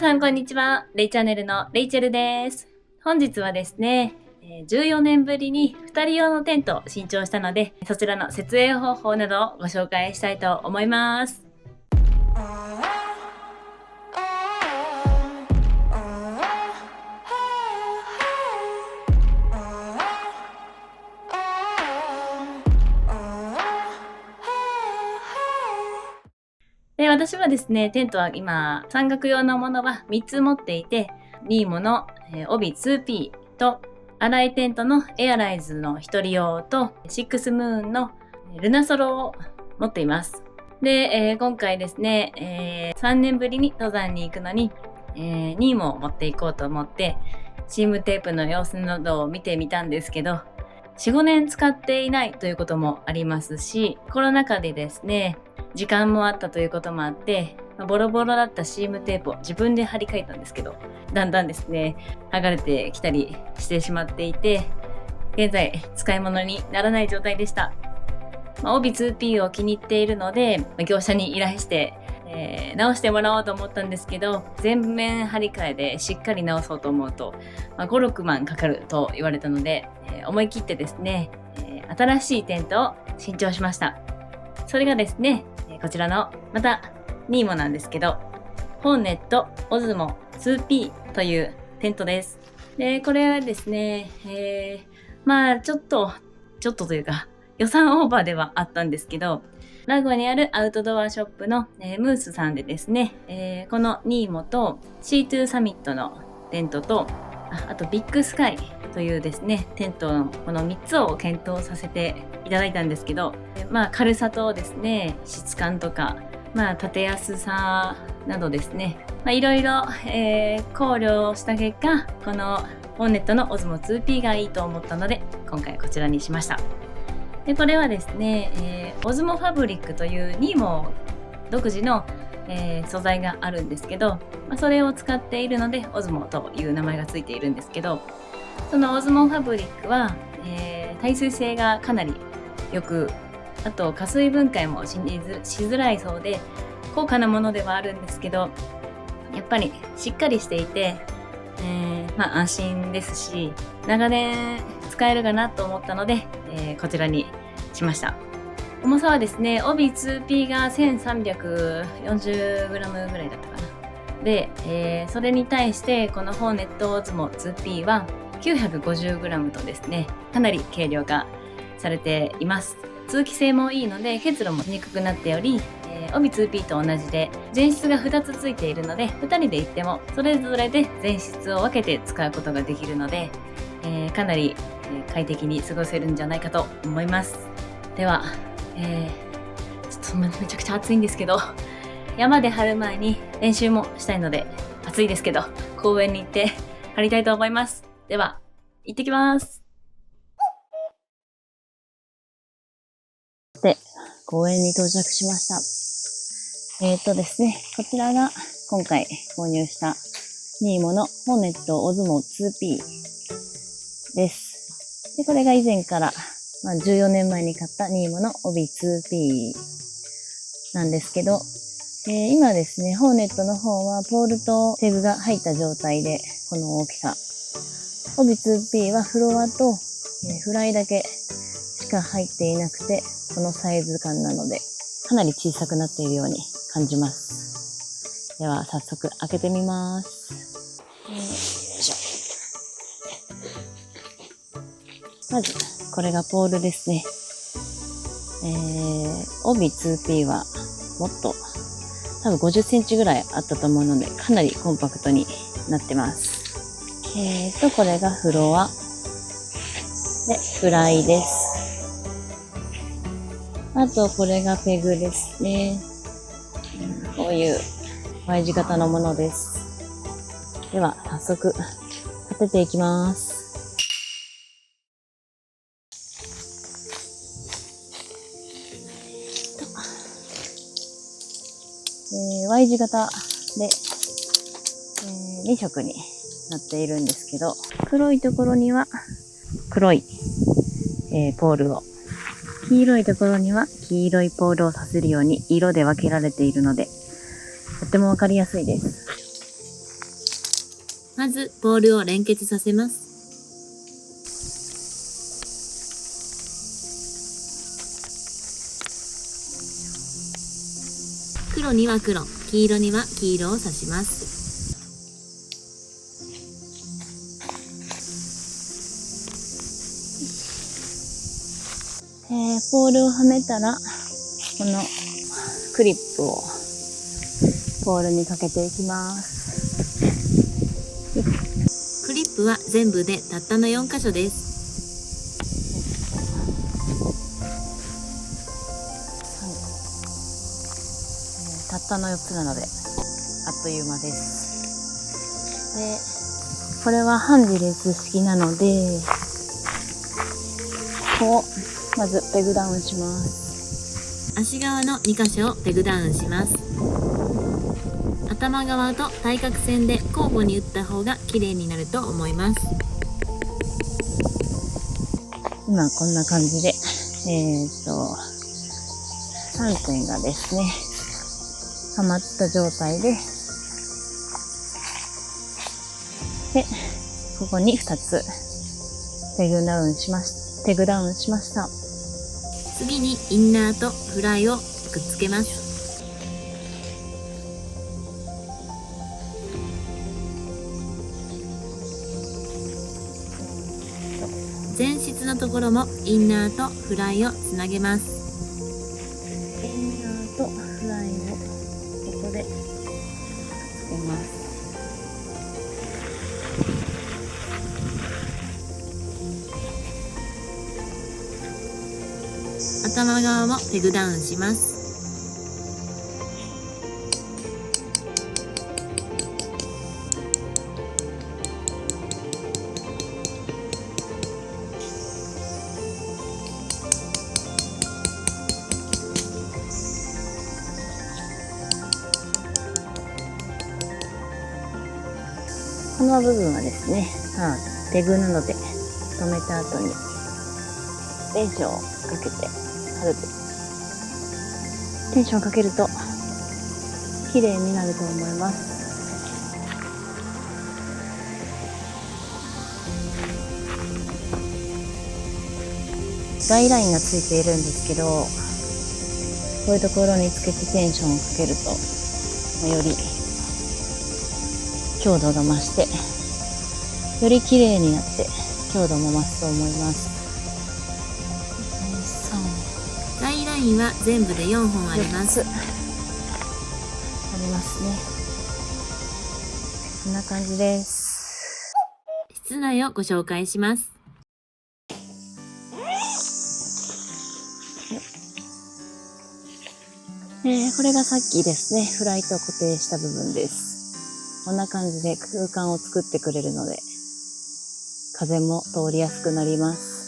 さんこんにちは。レイチャンネルのレイチェルです。本日はですね、14年ぶりに2人用のテントを新調したので、そちらの設営方法などをご紹介したいと思います。で、私はですね、テントは今、山岳用のものは3つ持っていて、ニーモの帯 2P と、アライテントのエアライズの1人用と、シックスムーンのルナソロを持っています。で、今回ですね、3年ぶりに登山に行くのに、ニーモを持っていこうと思って、チームテープの様子などを見てみたんですけど、4、5年使っていないということもありますし、コロナ禍でですね、時間もあったということもあって、ボロボロだったシームテープを自分で貼り替えたんですけど、だんだんですね、剥がれてきたりしてしまっていて、現在使い物にならない状態でした。帯 2P を気に入っているので、業者に依頼して、直してもらおうと思ったんですけど、全面張り替えでしっかり直そうと思うと、5、6万かかると言われたので、思い切ってですね、新しいテントを新調しました。それがですね、こちらのまたニーモなんですけど、ホーネットオズモ 2P というテントです。で、これはですね、ちょっとというか予算オーバーではあったんですけど、名古屋にあるアウトドアショップの、ムースさんでですね、このニーモと C2 サミットのテントと、あとビッグスカイというですね、テントのこの3つを検討させていただいたんですけど、軽さとですね、質感とか、立てやすさなどですね、いろいろ、考慮した結果、このホーネットのオズモ 2P がいいと思ったので、今回こちらにしました。で、これはですね、オズモファブリックというニーモ独自の、素材があるんですけど、それを使っているのでオズモという名前がついているんですけど、そのオズモファブリックは、耐水性がかなりよく、あと加水分解もしづらいそうで高価なものではあるんですけど、やっぱりしっかりしていて、安心ですし、長年使えるかなと思ったので、こちらにしました。重さはですね、帯 2P が 1340g ぐらいだったかな。で、それに対してこのホーネットオズモ 2P は 950g とですね、かなり軽量化されています。通気性もいいので結露もしにくくなっており、帯 2P と同じで前室が2つついているので、2人で行ってもそれぞれで前室を分けて使うことができるので、かなり快適に過ごせるんじゃないかと思います。では、ちょっとめちゃくちゃ暑いんですけど、山で張る前に練習もしたいので、暑いですけど公園に行って張りたいと思います。では行ってきます。で、公園に到着しました。ですね、こちらが今回購入したニーモのホーネットオズモ 2P です。で、これが以前から、14年前に買ったニーモの帯 2P なんですけど、今ですね、ホーネットの方はポールとテグが入った状態で、この大きさ。帯 2P はフロアと、フライだけしか入っていなくて、このサイズ感なので、かなり小さくなっているように感じます。では、早速開けてみます。よいしょ。まず、これがポールですね。帯 2P はもっと多分50センチぐらいあったと思うので、かなりコンパクトになってます。これがフロア。で、フライです。あと、これがペグですね。こういう Y 字型のものです。では、早速、立てていきます。Y 字型で、2色になっているんですけど、黒いところには黒い、ポールを、黄色いところには黄色いポールをさせるように色で分けられているので、とってもわかりやすいです。まずポールを連結させます。黒には黒、黄色には黄色を刺します。ポールをはめたら、このクリップをポールにかけていきます。クリップは全部でたったの4箇所です。たったの4つなので、あっという間です。で、これはハンディレス式なので、こう、まずペグダウンします。足側の2箇所をペグダウンします。頭側と対角線で交互に打った方が綺麗になると思います。今こんな感じで、3点がですね、はまった状態で、ここに2つペグダウンしました。次にインナーとフライをくっつけます。前室のところもインナーとフライをつなげます。インナーとフライをここでくっつけます。頭側もペグダウンします。この部分はですね、ペグ布で留めた後にテンションをかけて貼ると、テンションをかけると綺麗になると思います。ガイラインがついているんですけど、こういうところにつけてテンションをかけると、より強度が増して、より綺麗になって強度も増すと思います。ガイラインは全部で4本あります。ありますね。こんな感じです。室内をご紹介します。これがさっきですね、フライトを固定した部分です。こんな感じで空間を作ってくれるので、風も通りやすくなります。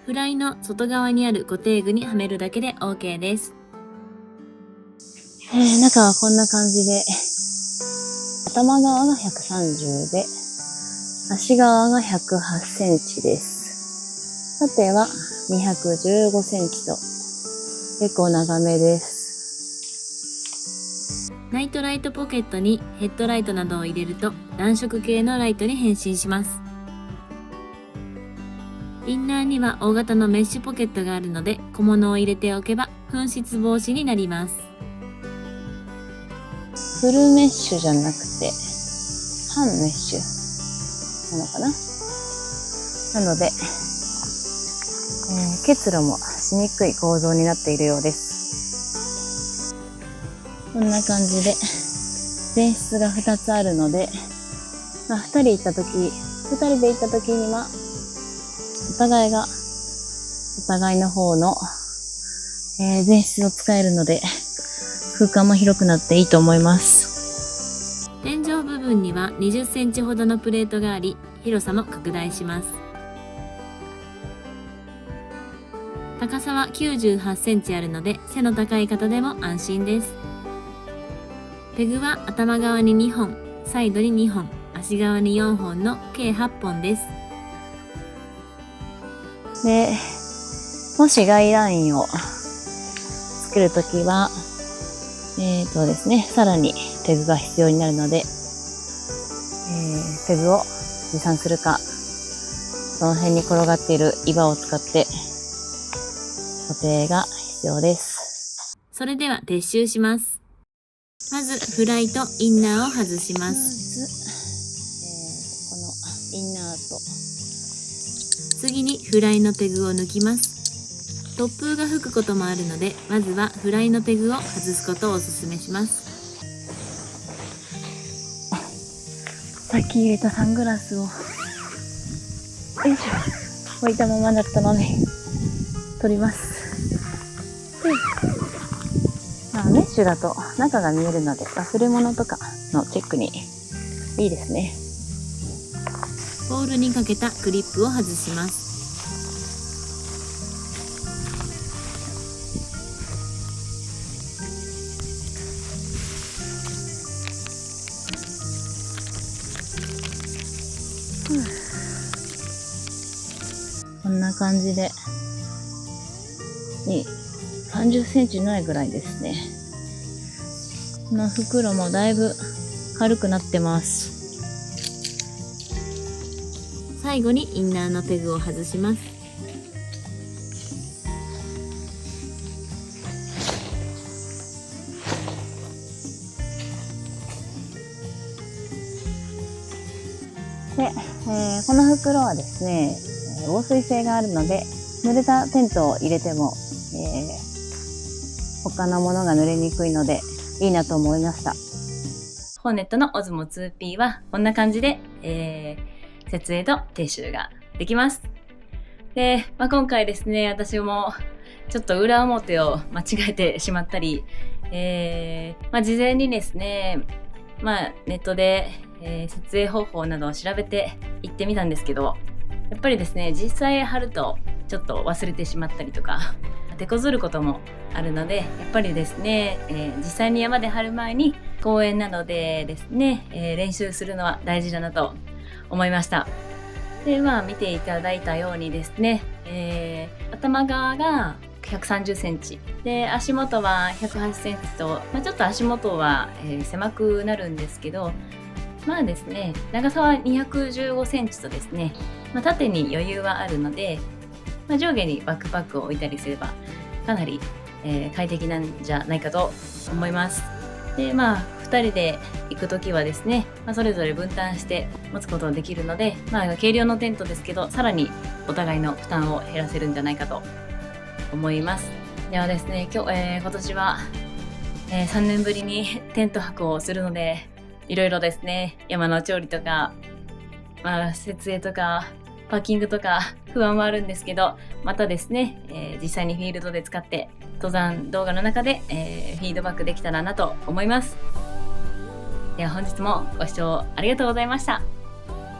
フライの外側にある固定具にはめるだけで OK です。中はこんな感じで、頭側が130で、足側が108センチです。縦は215センチと結構長めです。ナイトライトポケットにヘッドライトなどを入れると暖色系のライトに変身します。インナーには大型のメッシュポケットがあるので小物を入れておけば紛失防止になります。フルメッシュじゃなくて半メッシュなのかな。なので、結露もしにくい構造になっているようです。こんな感じで前室が2つあるので、2人で行った時にはお互いがお互いの方の、前室を使えるので空間も広くなっていいと思います。天井部分には20センチほどのプレートがあり、広さも拡大します。高さは98センチあるので背の高い方でも安心です。ペグは頭側に2本、サイドに2本、足側に4本の計8本です。で、もしガイラインをつけるときは、ですね、さらにペグが必要になるので、ペグを持参するか、その辺に転がっている岩を使って固定が必要です。それでは撤収します。まずフライとインナーを外します。このインナーと次にフライのペグを抜きます。突風が吹くこともあるので、まずはフライのペグを外すことをお勧めします。さっき入れたサングラスをよいしょ置いたままだったので取ります。メッシュだと中が見えるので忘れ物とかのチェックにいいですね。ポールにかけたクリップを外します。こんな感じで30センチないぐらいですね。この袋もだいぶ軽くなってます。最後にインナーのペグを外します。で、この袋はですね、防水性があるので、濡れたテントを入れても、他のものが濡れにくいのでいいなと思いました。ホーネットのオズモ 2P はこんな感じで、設営と撤収ができます。で、今回ですね、私もちょっと裏表を間違えてしまったり、事前にですね、ネットで、設営方法などを調べて行ってみたんですけど、やっぱりですね、実際貼るとちょっと忘れてしまったりとか手こずることもあるので、やっぱりですね、実際に山で貼る前に公園などでですね、練習するのは大事だなと思いました。で、見ていただいたようにですね、頭側が130センチで足元は108センチと、ちょっと足元は、狭くなるんですけど、ですね、長さは215センチとですね、縦に余裕はあるので、上下にバックパックを置いたりすればかなり、快適なんじゃないかと思います。で、2人で行くときはですね、それぞれ分担して持つことができるので、軽量のテントですけど、さらにお互いの負担を減らせるんじゃないかと思います。ではですね、今年は、3年ぶりにテント泊をするので、いろいろですね、山の調理とか、設営とかパーキングとか不安はあるんですけど、またですね、実際にフィールドで使って登山動画の中で、フィードバックできたらなと思います。では本日もご視聴ありがとうございました。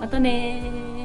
またねー。